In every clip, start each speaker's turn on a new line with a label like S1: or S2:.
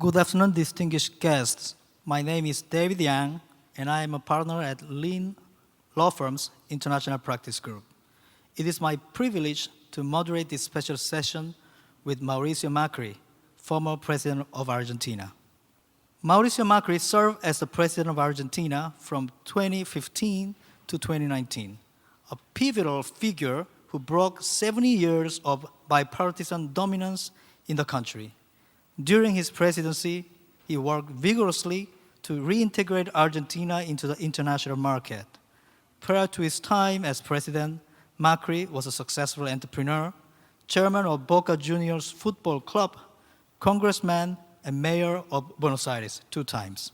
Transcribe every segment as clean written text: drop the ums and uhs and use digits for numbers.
S1: Good afternoon, distinguished guests. My name is David Yang, and I am a partner at Lin Law Firm's International Practice Group. It is my privilege to moderate this special session with Mauricio Macri, former president of Argentina. Mauricio Macri served as the president of Argentina from 2015 to 2019, a pivotal figure who broke 70 years of bipartisan dominance in the country. During his presidency, he worked vigorously to reintegrate Argentina into the international market. Prior to his time as president, Macri was a successful entrepreneur, chairman of Boca Juniors Football Club, congressman, and mayor of Buenos Aires 2 times.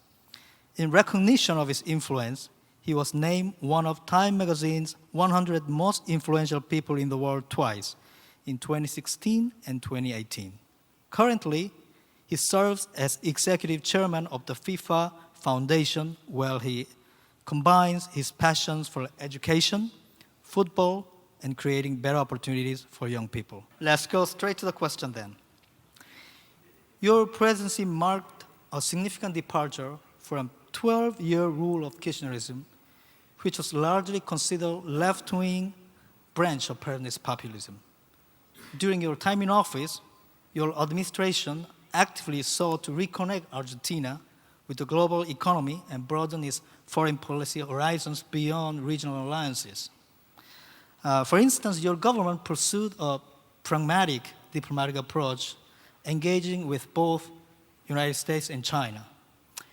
S1: In recognition of his influence, he was named one of Time magazine's 100 most influential people in the world twice, in 2016 and 2018. Currently, he serves as executive chairman of the FIFA Foundation, where he combines his passions for education, football, and creating better opportunities for young people. Let's go straight to the question then. Your presidency marked a significant departure from 12-year rule of Kirchnerism, which was largely considered left-wing branch of Peronist populism. During your time in office, your administration actively sought to reconnect Argentina with the global economy and broaden its foreign policy horizons beyond regional alliances. For instance, your government pursued a pragmatic diplomatic approach, engaging with both United States and China.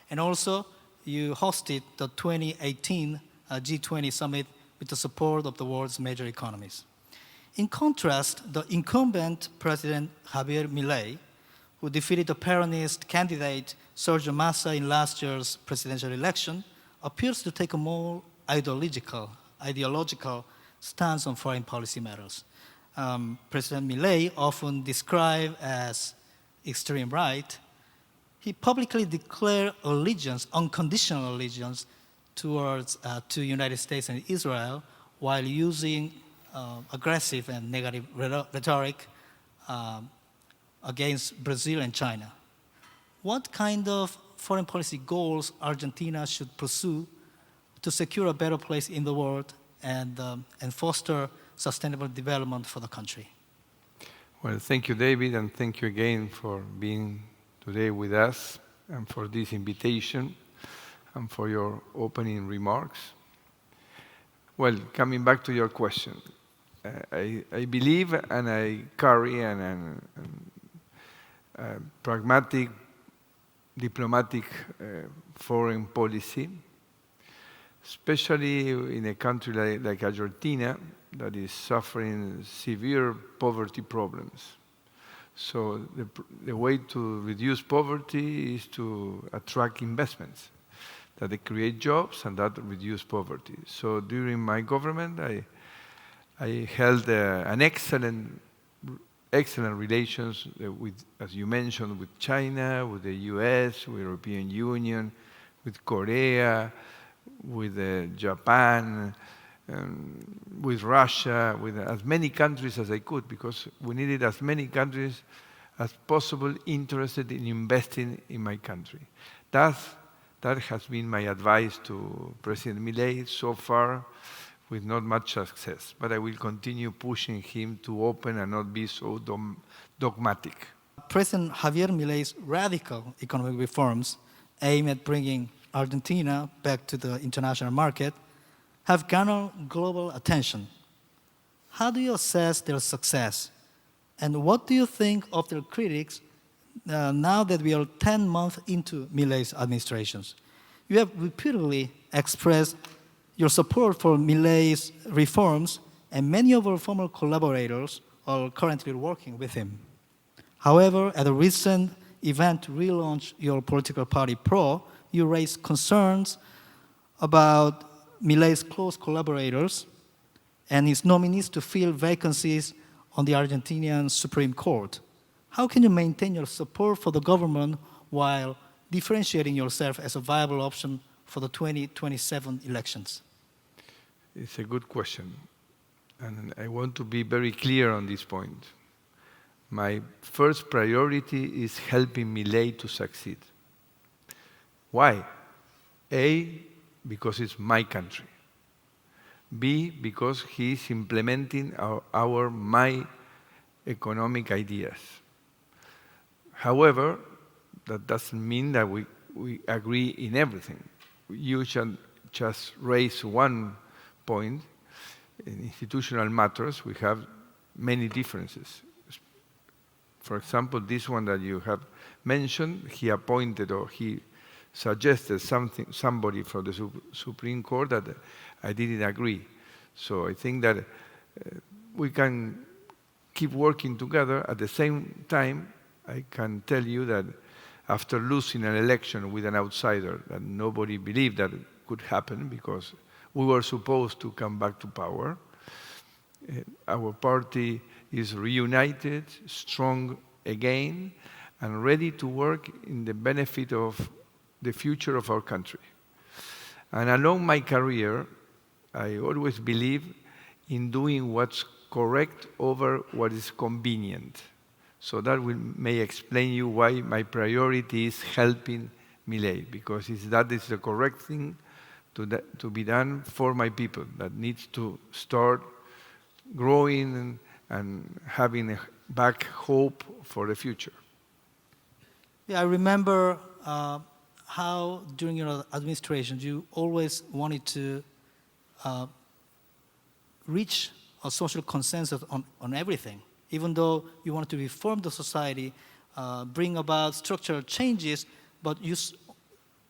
S1: And also, you hosted the 2018 G20 summit with the support of the world's major economies. In contrast, the incumbent President Javier Milei, who defeated the Peronist candidate Sergio Massa in last year's presidential election, appears to take a more ideological stance on foreign policy matters. President Milei, often described as extreme right, he publicly declared allegiance, unconditional allegiance, towards to United States and Israel, while using aggressive and negative rhetoric against Brazil and China. What kind of foreign policy goals Argentina should pursue to secure a better place in the world and foster sustainable development for the country?
S2: Well, thank you, David, and thank you again for being today with us and for this invitation and for your opening remarks. Well, coming back to your question, I believe and I carry a pragmatic, diplomatic foreign policy, especially in a country like Argentina that is suffering severe poverty problems. So the way to reduce poverty is to attract investments, that they create jobs and that reduce poverty. So during my government, I held an excellent relations with, as you mentioned, with China, with the US, with the European Union, with Korea, with Japan, with Russia, with as many countries as I could, because we needed as many countries as possible interested in investing in my country. That has been my advice to President Milei so far, with not much success, but I will continue pushing him to open and not be so dogmatic.
S1: President Javier Milei's radical economic reforms aimed at bringing Argentina back to the international market have garnered global attention. How do you assess their success? And what do you think of their critics now that we are 10 months into Milei's administrations? You have repeatedly expressed your support for Milei's reforms, and many of our former collaborators are currently working with him. However, at a recent event to relaunch your political party, PRO, you raised concerns about Milei's close collaborators and his nominees to fill vacancies on the Argentinian Supreme Court. How can you maintain your support for the government while differentiating yourself as a viable option for the 2027 elections?
S2: It's a good question, and I want to be very clear on this point. my first priority is helping Milei to succeed. Why? A, because it's my country. B, because he is implementing my economic ideas. However, that doesn't mean that we agree in everything. You should just raise one point. In institutional matters, we have many differences. For example, this one that you have mentioned, he appointed or he suggested somebody from the Supreme Court that I didn't agree. So I think that we can keep working together. At the same time, I can tell you that after losing an election with an outsider that nobody believed that could happen because we were supposed to come back to power, our party is reunited, strong again, and ready to work in the benefit of the future of our country. And along my career, I always believe in doing what's correct over what is convenient. So that may explain you why my priority is helping Milei, because that is the correct thing to be done for my people that needs to start growing and having back hope for the future.
S1: Yeah, I remember how during your administration you always wanted to reach a social consensus on everything. Even though you wanted to reform the society, bring about structural changes, but you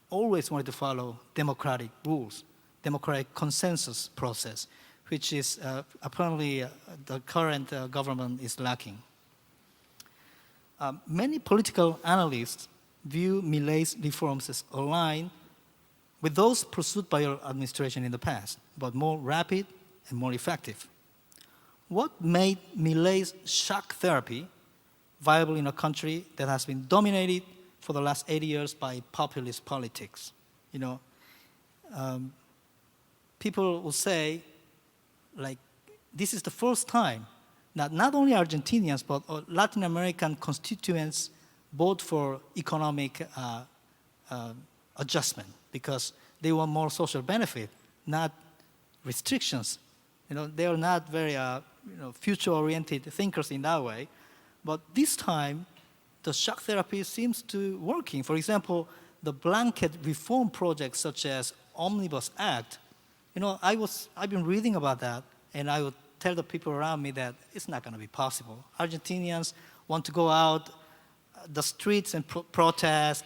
S1: always wanted to follow democratic rules, democratic consensus process, which is apparently the current government is lacking. Many political analysts view Milei's reforms as aligned with those pursued by your administration in the past, but more rapid and more effective. What made Milei's shock therapy viable in a country that has been dominated for the last 80 years by populist politics? You know, people will say, like, this is the first time that not only Argentinians, but Latin American constituents vote for economic adjustment because they want more social benefit, not restrictions. You know, they are not very future-oriented thinkers in that way. But this time, the shock therapy seems to working. For example, the blanket reform projects such as Omnibus Act, you know, I've been reading about that, and I would tell the people around me that it's not going to be possible. Argentinians want to go out the streets and protest.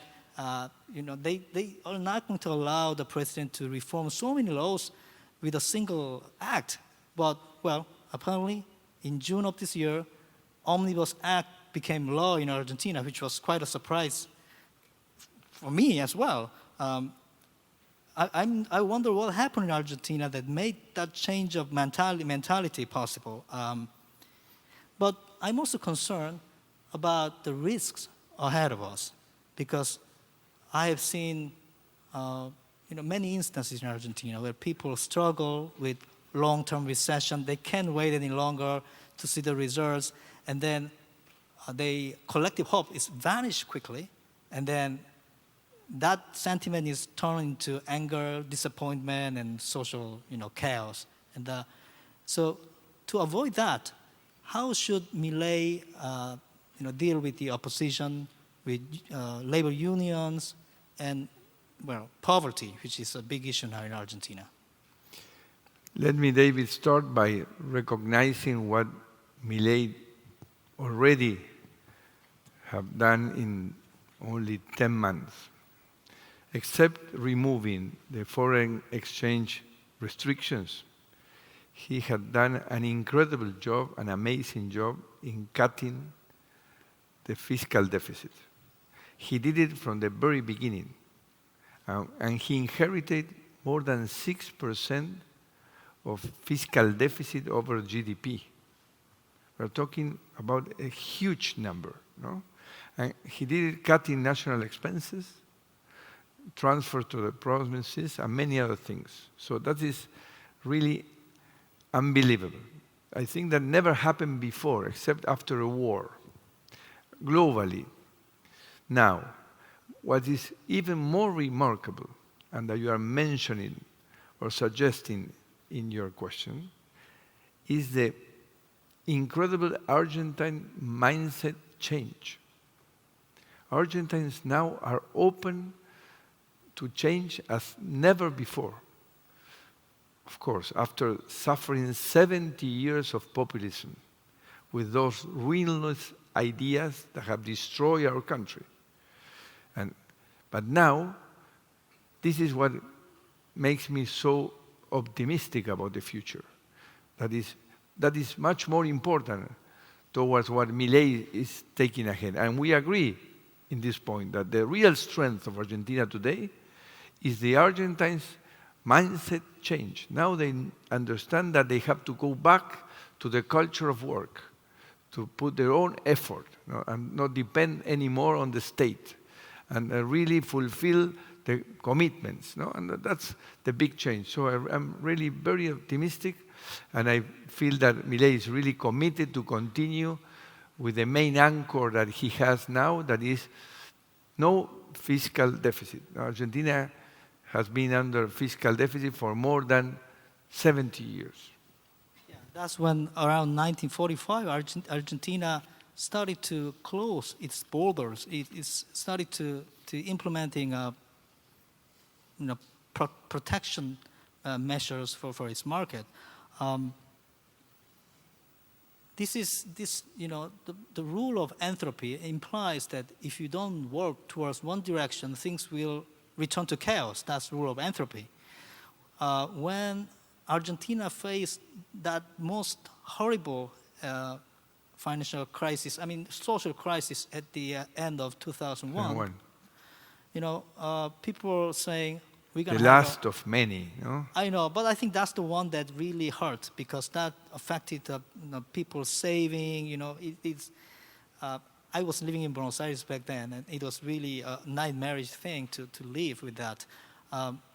S1: You know, they are not going to allow the president to reform so many laws with a single act. But, well, apparently, in June of this year, Omnibus Act became law in Argentina, which was quite a surprise for me as well. I wonder what happened in Argentina that made that change of mentality possible. But I'm also concerned about the risks ahead of us, because I have seen many instances in Argentina where people struggle with long-term recession. They can't wait any longer to see the results, and then the collective hope is vanished quickly, and then that sentiment is turned into anger, disappointment, and social chaos. And so to avoid that, how should Milei deal with the opposition, with labor unions, and, well, poverty, which is a big issue now in Argentina?
S2: Let me, David, start by recognizing what Milei already have done in only 10 months. Except removing the foreign exchange restrictions, he had done an incredible job, an amazing job in cutting the fiscal deficit. He did it from the very beginning. And he inherited more than 6% of fiscal deficit over GDP. We're talking about a huge number, no? And he did it cutting national expenses, transfer to the provinces, and many other things. So that is really unbelievable. I think that never happened before, except after a war. globally. Now, what is even more remarkable, and that you are mentioning or suggesting in your question, is the incredible Argentine mindset change. Argentines now are open to change as never before. Of course, after suffering 70 years of populism with those ruinous ideas that have destroyed our country. But now, this is what makes me so optimistic about the future. That is much more important towards what Milei is taking ahead. And we agree in this point that the real strength of Argentina today is the Argentines' mindset change. Now they understand that they have to go back to the culture of work, to put their own effort, and not depend anymore on the state, and really fulfill the commitments. And that's the big change. So I'm really very optimistic, and I feel that Milei is really committed to continue with the main anchor that he has now, that is no fiscal deficit. Argentina has been under fiscal deficit for more than 70 years.
S1: Yeah, that's when, around 1945, Argentina started to close its borders. It started to implementing protection measures for its market. The rule of entropy implies that if you don't work towards one direction, things will return to chaos. That's the rule of entropy. When Argentina faced that most horrible financial crisis, social crisis at the end of 2001, people were saying, we're going to
S2: the last of many, no?
S1: I know, but I think that's the one that really hurt, because that affected people's saving. I was living in Buenos Aires back then, and it was really a nightmarish thing to live with that.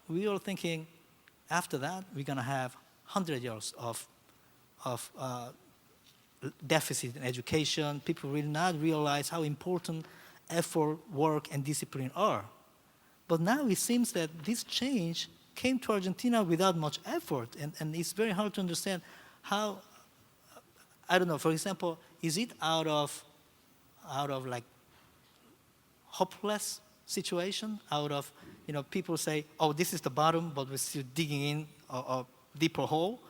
S1: We were thinking, after that, we're going to have 100 years of deficit in education. People will not realize how important effort, work, and discipline are. But now it seems that this change came to Argentina without much effort, and it's very hard to understand how, I don't know, for example, is it out of like hopeless situation, out of, people say, oh, this is the bottom, but we're still digging in a deeper hole,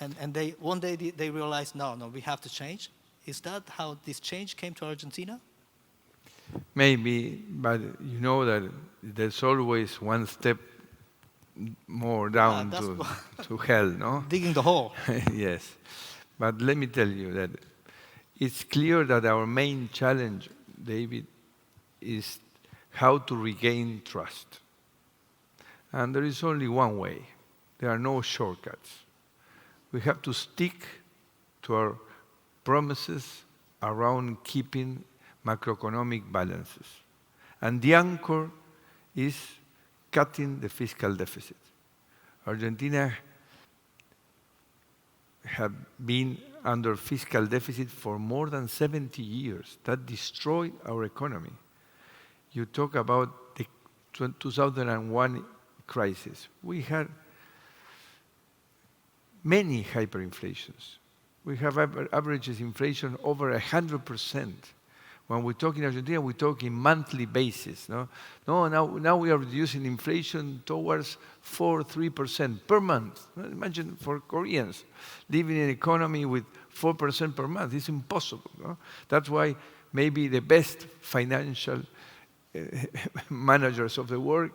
S1: and one day they realize, no, we have to change. Is that how this change came to Argentina?
S2: Maybe, but you know that there's always one step more down to hell, no?
S1: Digging the hole.
S2: Yes. But let me tell you that it's clear that our main challenge, David, is how to regain trust. And there is only one way. There are no shortcuts. We have to stick to our promises around keeping macroeconomic balances. And the anchor is cutting the fiscal deficit. Argentina have been under fiscal deficit for more than 70 years. That destroyed our economy. You talk about the 2001 crisis. We had many hyperinflations. We have averages inflation over 100%. When we talk in Argentina, we talk in monthly basis. Now we are reducing inflation towards 3% per month. Imagine for Koreans living in an economy with 4% per month. It's impossible. No? That's why maybe the best financial managers of the world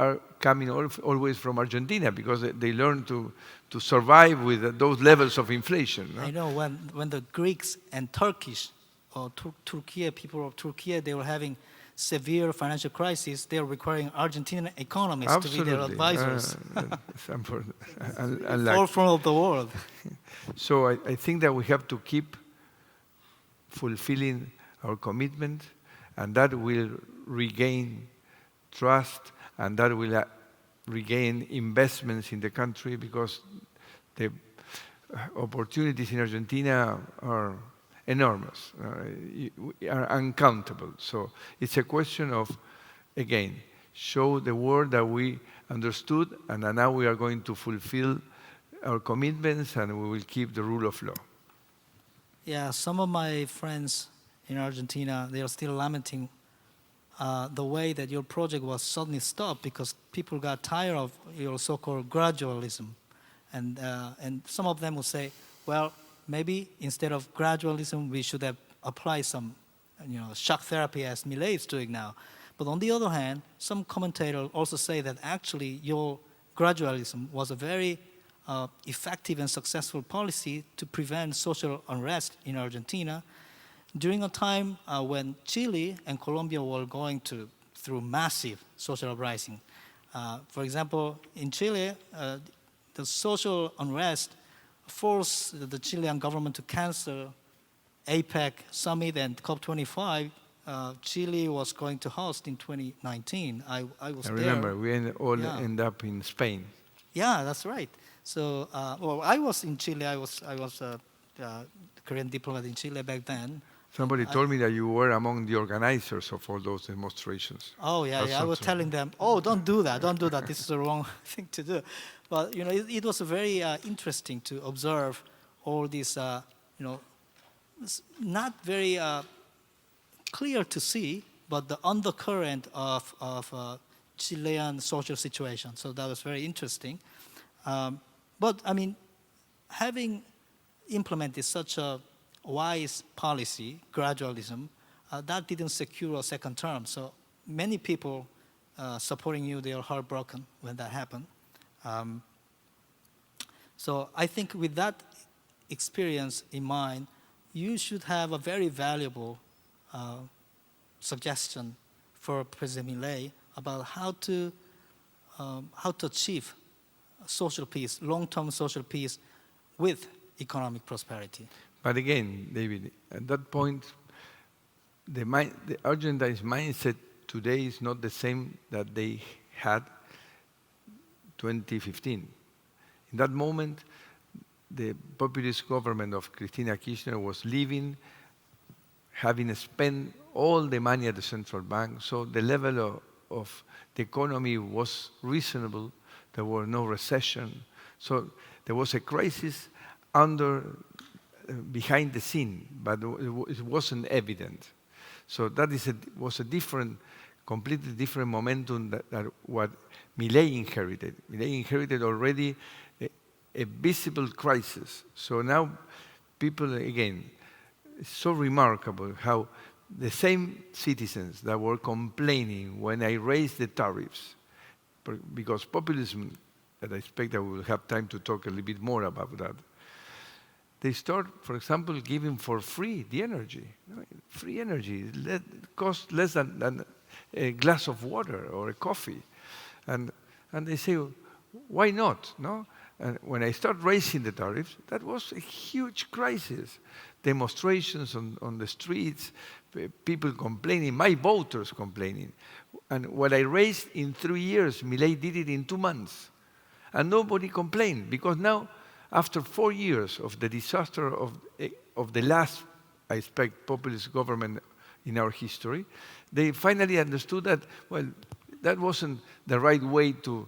S2: are coming always from Argentina, because they learn to survive with those levels of inflation. No?
S1: I know when the Greeks and Turkish or Turkey, people of Turkey, they were having severe financial crisis, they are requiring Argentine economists to be their advisors. Forefront of the world.
S2: So I think that we have to keep fulfilling our commitment, and that will regain trust, and that will regain investments in the country, because the opportunities in Argentina are enormous, are uncountable. So it's a question of, again, show the world that we understood, and that now we are going to fulfill our commitments, and we will keep the rule of law.
S1: Yeah, some of my friends in Argentina, they are still lamenting the way that your project was suddenly stopped because people got tired of your so-called gradualism. And some of them will say, well, maybe instead of gradualism, we should have applied some shock therapy as Milei is doing now. But on the other hand, some commentators also say that actually your gradualism was a very effective and successful policy to prevent social unrest in Argentina during a time when Chile and Colombia were going through massive social uprising. For example, in Chile, the social unrest forced the Chilean government to cancel APEC summit and COP25. Chile was going to host in 2019. I was there.
S2: I remember, we end up in Spain.
S1: Yeah, that's right. So, well, I was in Chile. I was a Korean diplomat in Chile back then.
S2: Somebody told me that you were among the organizers of all those demonstrations.
S1: Oh, yeah, I was telling them, oh, don't do that, this is the wrong thing to do. But, it was very interesting to observe all these, not very clear to see, but the undercurrent of Chilean social situation. So that was very interesting. But, I mean, having implemented such a wise policy, gradualism, that didn't secure a second term. So many people supporting you, they are heartbroken when that happened. So I think with that experience in mind, you should have a very valuable suggestion for President Milei about how to achieve social peace, long-term social peace with economic prosperity.
S2: But again, David, at that point, the Argentine's mindset today is not the same that they had 2015. In that moment, the populist government of Cristina Kirchner was leaving, having spent all the money at the central bank, so the level of the economy was reasonable. There were no recession. So there was a crisis behind the scene, but it wasn't evident. So that was a completely different momentum that what Milei inherited. Milei inherited already a visible crisis. So now people, again, it's so remarkable how the same citizens that were complaining when I raised the tariffs, because populism, and I expect that we will have time to talk a little bit more about that, they start, for example, giving for free the energy. Free energy costs less than a glass of water or a coffee. And they say, why not? No? And when I start raising the tariffs, that was a huge crisis. Demonstrations on the streets, people complaining, my voters complaining. And what I raised in 3 years, Milei did it in 2 months. And nobody complained, because now, after 4 years of the disaster of the last, I expect, populist government in our history, they finally understood that, well, that wasn't the right way to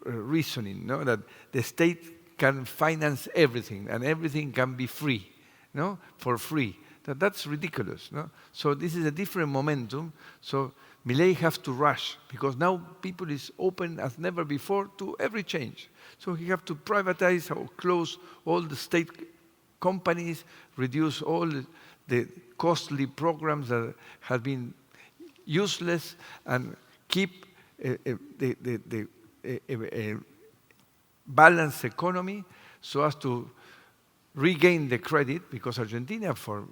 S2: reasoning, no? That the state can finance everything, and everything can be free, no? For free. That's ridiculous, no? So this is a different momentum. So Milei has to rush, because now people is open as never before to every change. So he has to privatize or close all the state companies, reduce all the costly programs that have been useless, and keep a balanced economy so as to regain the credit, because Argentina, for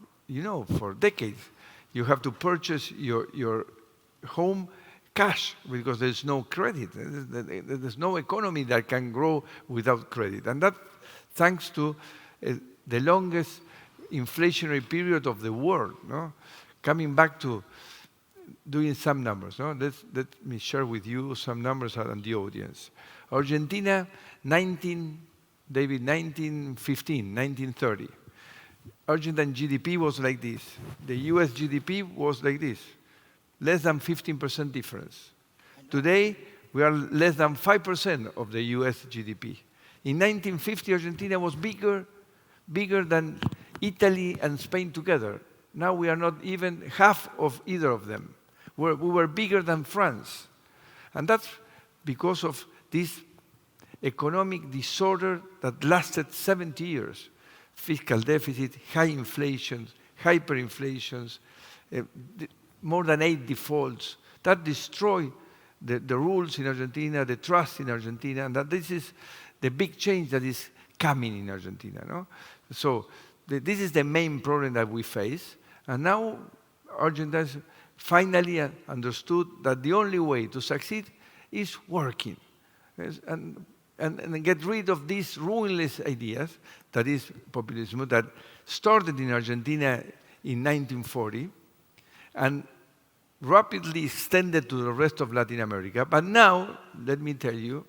S2: decades, you have to purchase your home cash because there's no credit. There's no economy that can grow without credit. And that thanks to the longest inflationary period of the world. No? Coming back to doing some numbers. No? Let me share with you some numbers and the audience. Argentina, 1915, 1930. Argentine GDP was like this. The US GDP was like this. Less than 15% difference. Today, we are less than 5% of the US GDP. In 1950, Argentina was bigger than Italy and Spain together. Now we are not even half of either of them. We were bigger than France. And that's because of this economic disorder that lasted 70 years. Fiscal deficit, high inflation, hyperinflations, more than 8 defaults. That destroyed the rules in Argentina, the trust in Argentina, and that this is the big change that is coming in Argentina. No? So this is the main problem that we face. And now Argentines finally understood that the only way to succeed is working. Yes, and get rid of these ruinous ideas, that is populism, that started in Argentina in 1940 and rapidly extended to the rest of Latin America. But now, let me tell you,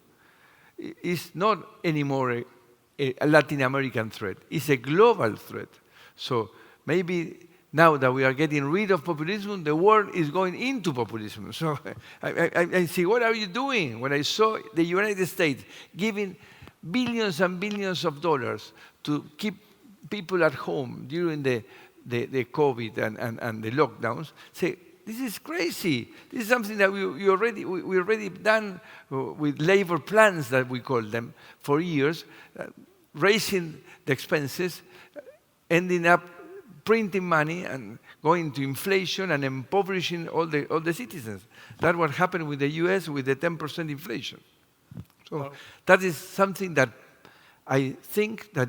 S2: it's not anymore a Latin American threat. It's a global threat. So maybe now that we are getting rid of populism, the world is going into populism. So I see, what are you doing? When I saw the United States giving billions and billions of dollars to keep people at home during the COVID and the lockdowns, say, this is crazy. This is something that we already done with labor plans, that we call them, for years, raising the expenses, ending up printing money and going to inflation and impoverishing all the citizens. That's what happened with the US with the 10% inflation. So that is something that I think that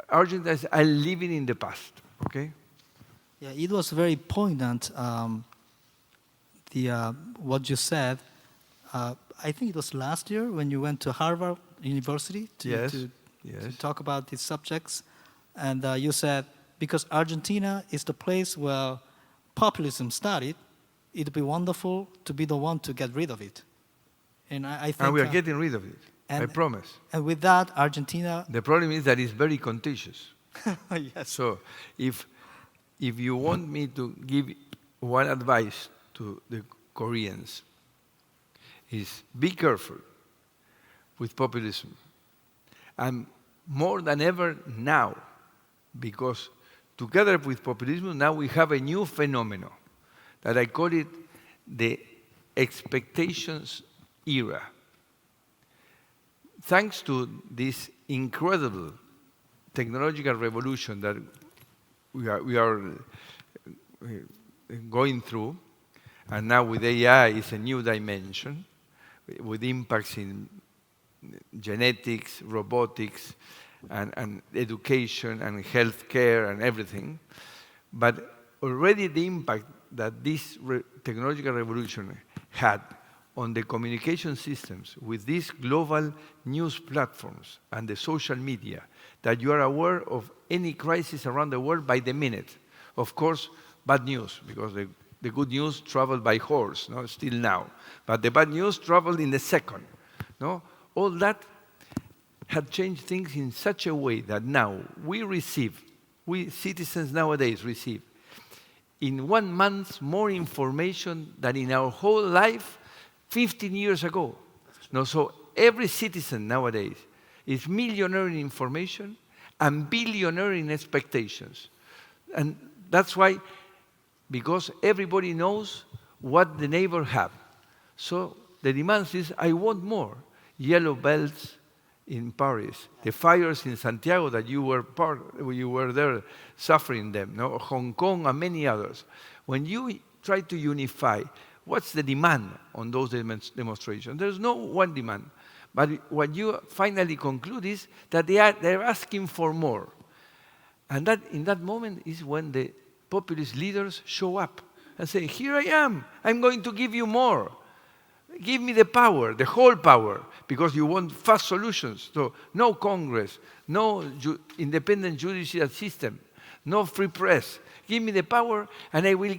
S2: Argentines are living in the past, okay?
S1: Yeah, it was very poignant, what you said. I think it was last year when you went to Harvard University to talk about these subjects. And you said, because Argentina is the place where populism started, it'd be wonderful to be the one to get rid of it. And I think...
S2: And we are getting rid of it, I promise.
S1: And with that, Argentina...
S2: The problem is that it's very contagious.
S1: Yes.
S2: So if you want me to give one advice to the Koreans, is be careful with populism. And more than ever now, because together with populism, now we have a new phenomenon that I call it the expectations era. Thanks to this incredible technological revolution that we are going through, and now with AI is a new dimension, with impacts in genetics, robotics, and education and healthcare and everything. But already the impact that this technological revolution had on the communication systems with these global news platforms and the social media, that you are aware of any crisis around the world by the minute. Of course, bad news, because the good news traveled by horse, no, still now. But the bad news traveled in a second. No? All that had changed things in such a way that now we citizens nowadays receive in 1 month more information than in our whole life 15 years ago. No, so every citizen nowadays is millionaire in information and billionaire in expectations. And that's why, because everybody knows what the neighbor have. So the demand is, I want more. Yellow belts in Paris, the fires in Santiago that you were there suffering them, no? Hong Kong and many others. When you try to unify, what's the demand on those demonstrations? There's no one demand. But what you finally conclude is that they're asking for more. And that in that moment is when the populist leaders show up and say, here I am, I'm going to give you more. Give me the power, the whole power, because you want fast solutions. So no Congress, no independent judicial system, no free press. Give me the power and I will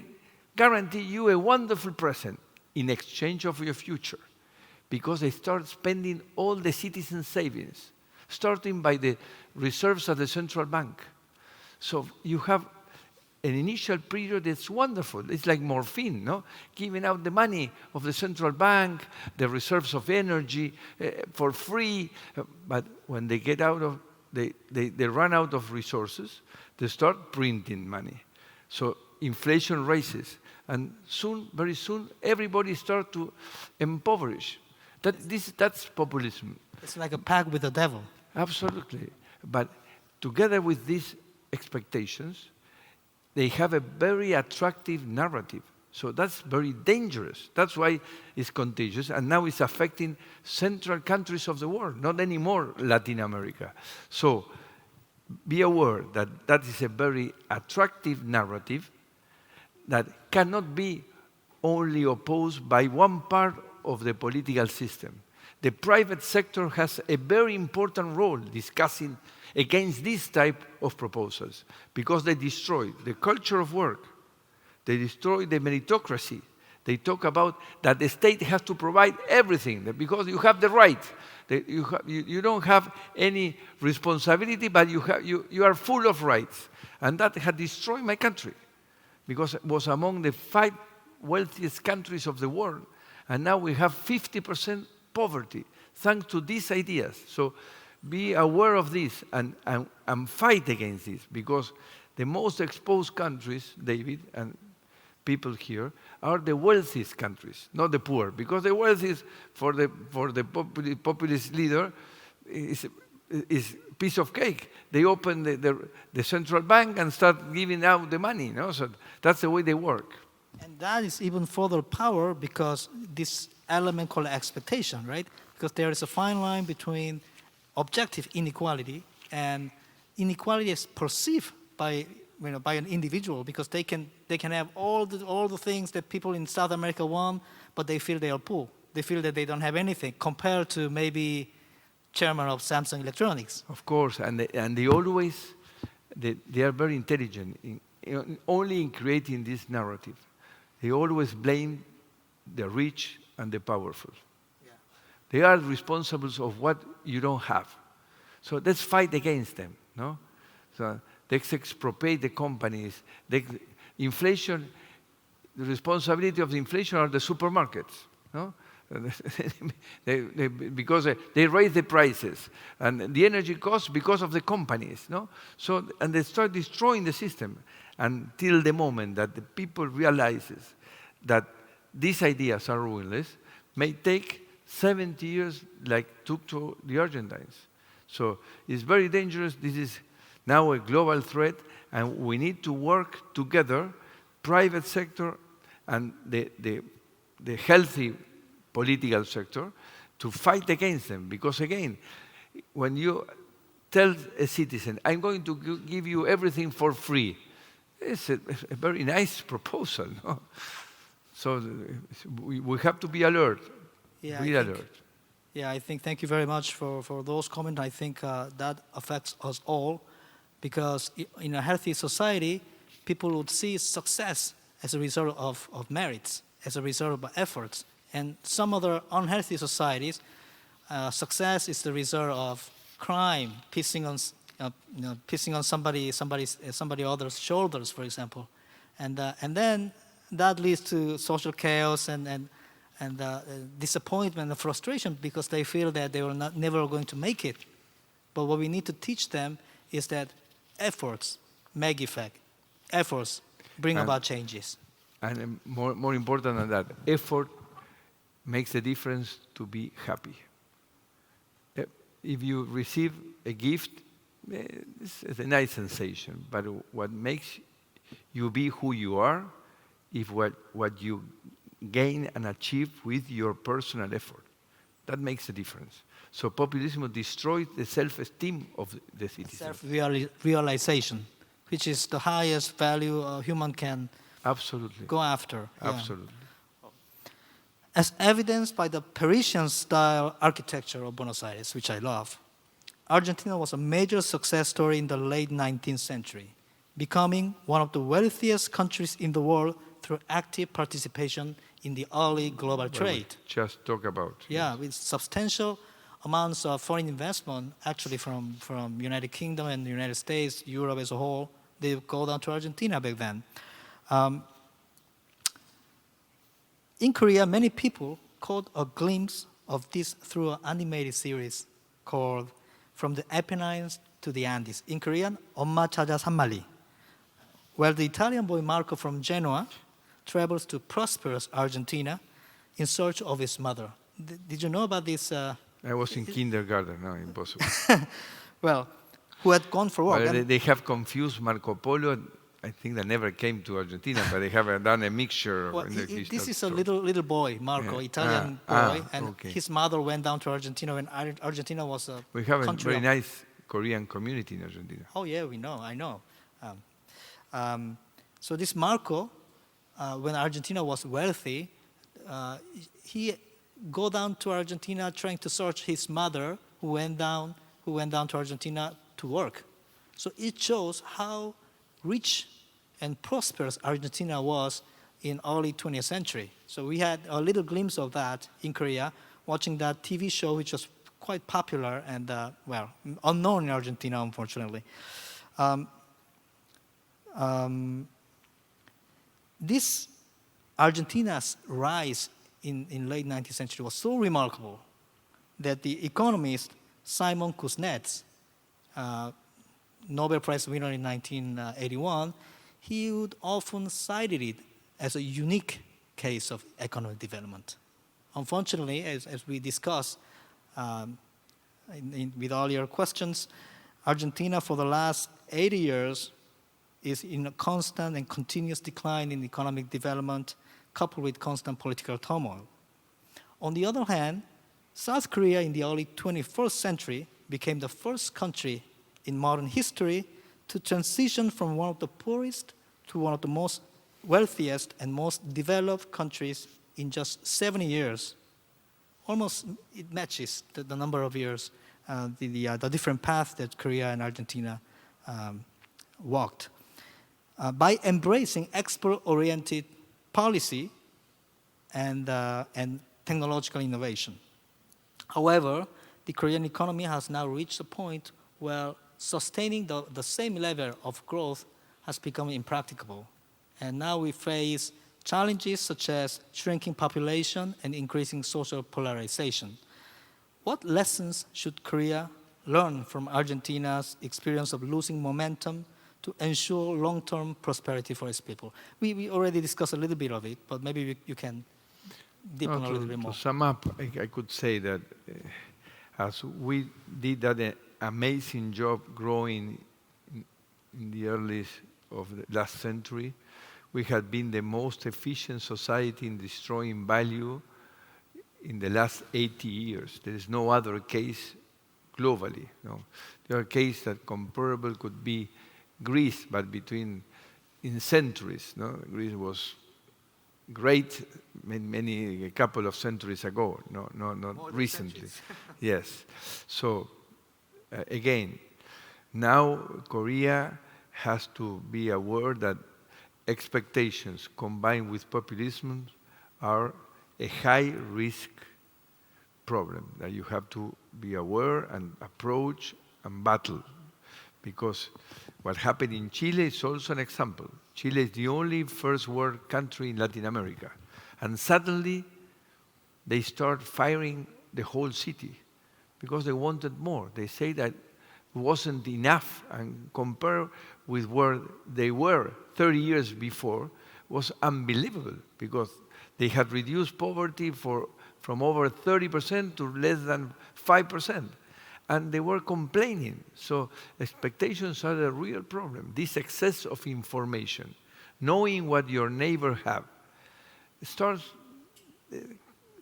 S2: guarantee you a wonderful present in exchange of your future. Because they start spending all the citizens' savings, starting by the reserves of the central bank. So you have an initial period that's wonderful. It's like morphine, no? Giving out the money of the central bank, the reserves of energy for free. But when they get out of, they run out of resources, they start printing money. So inflation rises. And soon, very soon, everybody starts to impoverish. That's populism.
S1: It's like a pact with the devil.
S2: Absolutely. But together with these expectations, they have a very attractive narrative. So that's very dangerous. That's why it's contagious. And now it's affecting central countries of the world, not anymore Latin America. So be aware that that is a very attractive narrative that cannot be only opposed by one part of the political system. The private sector has a very important role discussing against this type of proposals because they destroy the culture of work, they destroy the meritocracy. They talk about that the state has to provide everything because you have the right. You don't have any responsibility, but you are full of rights. And that had destroyed my country because it was among the 5 wealthiest countries of the world. And now we have 50% poverty thanks to these ideas. So be aware of this and fight against this because the most exposed countries, David, and people here, are the wealthiest countries, not the poor. Because the wealthiest for the populist leader is piece of cake. They open the central bank and start giving out the money. No? So that's the way they work.
S1: And that is even further power because this element called expectation, right? Because there is a fine line between objective inequality and inequality is perceived by an individual because they can have all the things that people in South America want, but they feel they are poor. They feel that they don't have anything compared to maybe chairman of Samsung Electronics.
S2: Of course, and they always they are very intelligent only in creating this narrative. They always blame the rich and the powerful. Yeah. They are responsible of what you don't have. So let's fight against them. No, so they expropriate the companies. Inflation, the responsibility of the inflation are the supermarkets. No. Because they raise the prices and the energy costs because of the companies, no? So and they start destroying the system until the moment that the people realizes that these ideas are ruinless, may take 70 years, like took to the Argentines. So it's very dangerous. This is now a global threat, and we need to work together, private sector and the healthy political sector, to fight against them. Because again, when you tell a citizen, I'm going to give you everything for free, it's a very nice proposal. No? So we have to be alert.
S1: Yeah,
S2: be alert.
S1: Yeah, I think thank you very much for those comments. I think that affects us all because in a healthy society, people would see success as a result of merits, as a result of efforts. And some other unhealthy societies, success is the result of crime, pissing on somebody else's shoulders, for example, and then that leads to social chaos and disappointment and frustration because they feel that they were never going to make it. But what we need to teach them is that efforts make effect. Efforts bring about changes.
S2: And more important than that, effort makes a difference to be happy. If you receive a gift, it's a nice sensation, but what makes you be who you are is what you gain and achieve with your personal effort. That makes a difference. So populism destroys the self-esteem of the citizens.
S1: Self-realization, which is the highest value a human can go after.
S2: Absolutely.
S1: Yeah. As evidenced by the Parisian-style architecture of Buenos Aires, which I love, Argentina was a major success story in the late 19th century, becoming one of the wealthiest countries in the world through active participation in the early global trade.
S2: Just talk about.
S1: Yeah, yes. With substantial amounts of foreign investment, actually from United Kingdom and the United States, Europe as a whole, they would go down to Argentina back then. In Korea, many people caught a glimpse of this through an animated series called From the Apennines to the Andes. In Korean, 엄마 찾아 산말리, where the Italian boy Marco from Genoa travels to prosperous Argentina in search of his mother. Did you know about this?
S2: I was in kindergarten, no, impossible.
S1: Well, who had gone for work.
S2: Well, they have confused Marco Polo. I think they never came to Argentina, but they have done a mixture.
S1: Well, this is a little boy, Marco, Italian boy, and
S2: okay.
S1: his mother went down to Argentina when Argentina was a
S2: We have a
S1: country
S2: very nice Korean community in Argentina.
S1: Oh yeah, I know. So this Marco, when Argentina was wealthy, he go down to Argentina trying to search his mother who went down to Argentina to work. So it shows how rich and prosperous Argentina was in early 20th century. So we had a little glimpse of that in Korea, watching that TV show, which was quite popular and, unknown in Argentina, unfortunately. This Argentina's rise in late 19th century was so remarkable that the economist Simon Kuznets, Nobel Prize winner in 1981, he would often cite it as a unique case of economic development. Unfortunately, as we discussed with earlier questions, Argentina for the last 80 years is in a constant and continuous decline in economic development, coupled with constant political turmoil. On the other hand, South Korea in the early 21st century became the first country in modern history to transition from one of the poorest to one of the most wealthiest and most developed countries in just 70 years. Almost it matches the number of years, the different paths that Korea and Argentina walked. By embracing export-oriented policy and technological innovation. However, the Korean economy has now reached a point where sustaining the same level of growth has become impracticable. And now we face challenges such as shrinking population and increasing social polarization. What lessons should Korea learn from Argentina's experience of losing momentum to ensure long-term prosperity for its people? We already discussed a little bit of it, but maybe you can deepen a little bit more.
S2: To sum up, I could say that as we did that amazing job growing in the early of the last century, we had been the most efficient society in destroying value in the last 80 years. There is no other case globally. No. The other case that comparable could be Greece, but in centuries. No? Greece was great a couple of centuries ago, not recently. Yes. So, again, now Korea has to be aware that expectations combined with populism are a high-risk problem that you have to be aware and approach and battle. Because what happened in Chile is also an example. Chile is the only first world country in Latin America. And suddenly, they start firing the whole city because they wanted more. They say that it wasn't enough, and compared with where they were 30 years before, was unbelievable because they had reduced poverty from over 30% to less than 5%. And they were complaining. So expectations are the real problem. This excess of information, knowing what your neighbor have, starts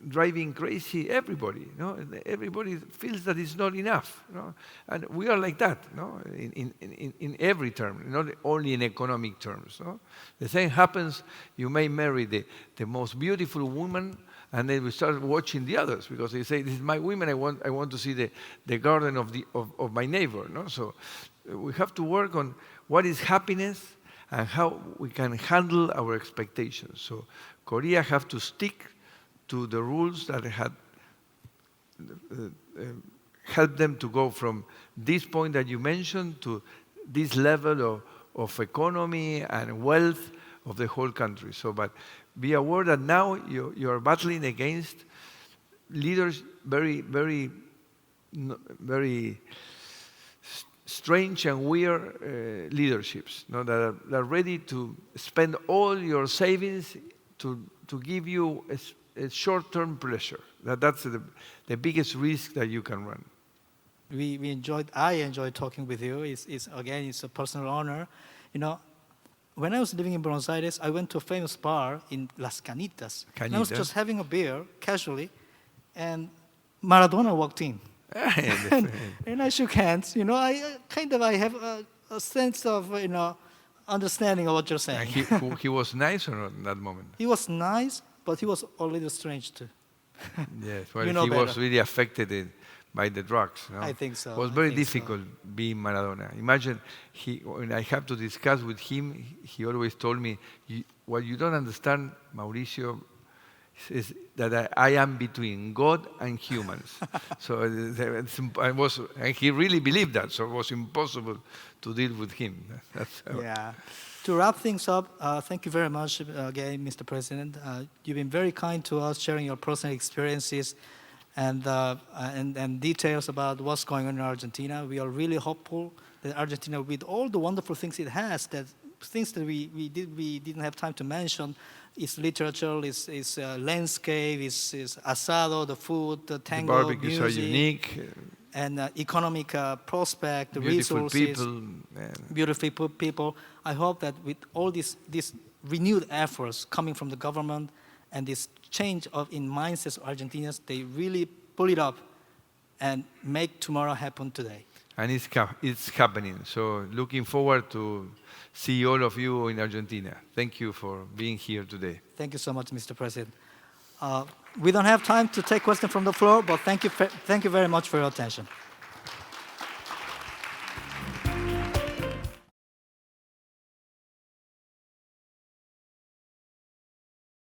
S2: driving crazy everybody. No? Everybody feels that it's not enough. No? And we are like that, no? In every term, not only in economic terms. No? The same happens, you may marry the most beautiful woman, and then we start watching the others because they say, "This is my woman. I want to see the garden of my neighbor." No, so we have to work on what is happiness and how we can handle our expectations. So Korea have to stick to the rules that had helped them to go from this point that you mentioned to this level of economy and wealth of the whole country. So, but be aware that now you are battling against leaders very strange and weird leaderships, that are ready to spend all your savings to give you a short-term pleasure. That's the biggest risk that you can run.
S1: I enjoyed talking with you. It's a personal honor. When I was living in Buenos Aires, I went to a famous bar in Las Canitas. And I was just having a beer casually, and Maradona walked in. and I shook hands. I have a sense of understanding of what you're saying.
S2: He was nice or not in that moment?
S1: He was nice, but he was a little strange too.
S2: Yes, well, he was really affected by the drugs.
S1: I think so.
S2: It was very difficult being Maradona. Imagine, when I have to discuss with him, he always told me, what you don't understand, Mauricio, is that I am between God and humans. So and he really believed that, so it was impossible to deal with him.
S1: Yeah. To wrap things up, thank you very much again, Mr. President. You've been very kind to us, sharing your personal experiences and details about what's going on in Argentina. We are really hopeful that Argentina, with all the wonderful things it has, things that we didn't have time to mention, its literature, its landscape, its asado, the food, the tango,
S2: the barbecues
S1: music,
S2: are unique,
S1: and economic prospect, the
S2: beautiful
S1: resources, beautiful people. I hope that with all these renewed efforts coming from the government and this change in mindsets of Argentinians, they really pull it up and make tomorrow happen today.
S2: And it's happening. So looking forward to see all of you in Argentina. Thank you for being here today.
S1: Thank you so much, Mr. President. We don't have time to take questions from the floor, but thank you very much for your attention.